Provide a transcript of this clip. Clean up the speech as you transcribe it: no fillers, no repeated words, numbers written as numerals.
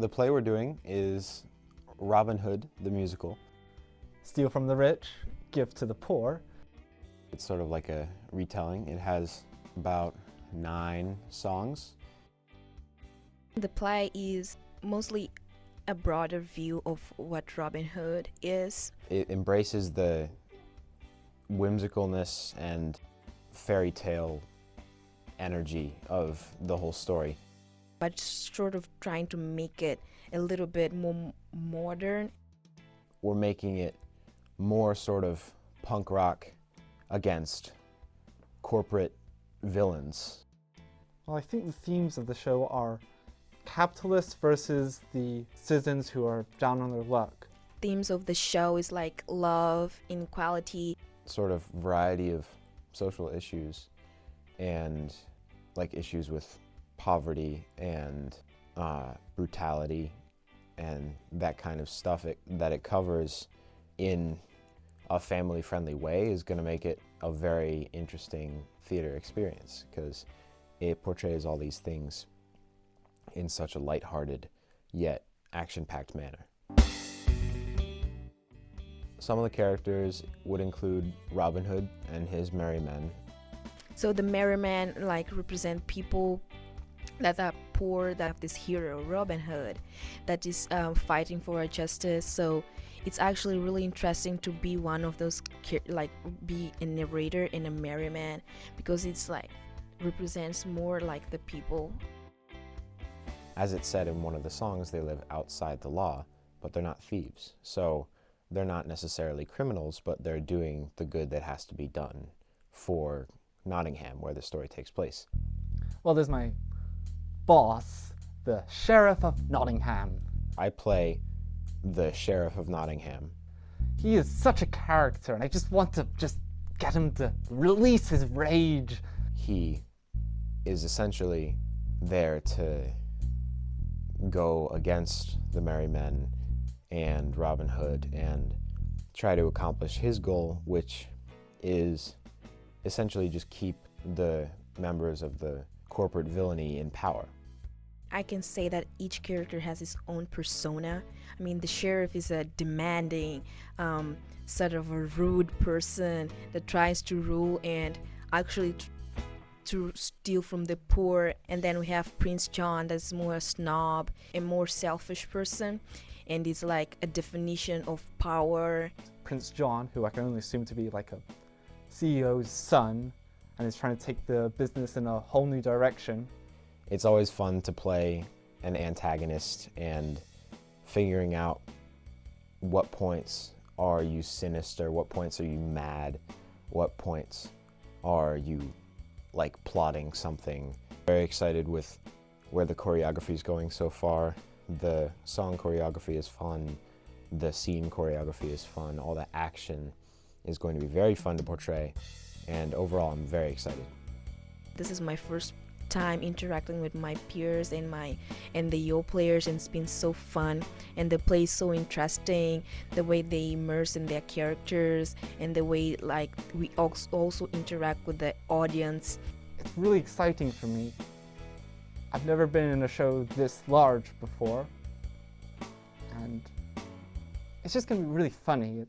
The play we're doing is Robin Hood, the musical. Steal from the rich, give to the poor. It's sort of like a retelling. It has about 9 songs. The play is mostly a broader view of what Robin Hood is. It embraces the whimsicalness and fairy tale energy of the whole story, But sort of trying to make it a little bit more modern. We're making it more sort of punk rock against corporate villains. Well, I think the themes of the show are capitalists versus the citizens who are down on their luck. Themes of the show is like love, inequality. Sort of variety of social issues and like issues with poverty and brutality and that kind of stuff that it covers in a family-friendly way is going to make it a very interesting theater experience because it portrays all these things in such a lighthearted yet action-packed manner. Some of the characters would include Robin Hood and his merry men. So the merry men like represent people that are poor, that have this hero, Robin Hood, that is fighting for justice. So it's actually really interesting to be one of those, like be a narrator and a merry man, because it's like represents more like the people. As it said in one of the songs, they live outside the law, but they're not thieves. So they're not necessarily criminals, but they're doing the good that has to be done for Nottingham, where the story takes place. Well, there's my boss, the Sheriff of Nottingham. I play the Sheriff of Nottingham. He is such a character, and I just want to get him to release his rage. He is essentially there to go against the merry men and Robin Hood and try to accomplish his goal, which is essentially just keep the members of the corporate villainy in power. I can say that each character has its own persona. I mean, the sheriff is a demanding, sort of a rude person that tries to rule and actually to steal from the poor. And then we have Prince John, that's more a snob, a more selfish person, and it's like a definition of power. Prince John, who I can only assume to be like a CEO's son, and is trying to take the business in a whole new direction. It's always fun to play an antagonist and figuring out what points are you sinister, what points are you mad, what points are you like plotting something. Very excited with where the choreography is going so far. The song choreography is fun, the scene choreography is fun, all the action is going to be very fun to portray, and overall I'm very excited. This is my first time interacting with my peers and the Yo players, and it's been so fun, and the play is so interesting, the way they immerse in their characters and the way like we also interact with the audience. It's really exciting for me. I've never been in a show this large before, and it's just going to be really funny.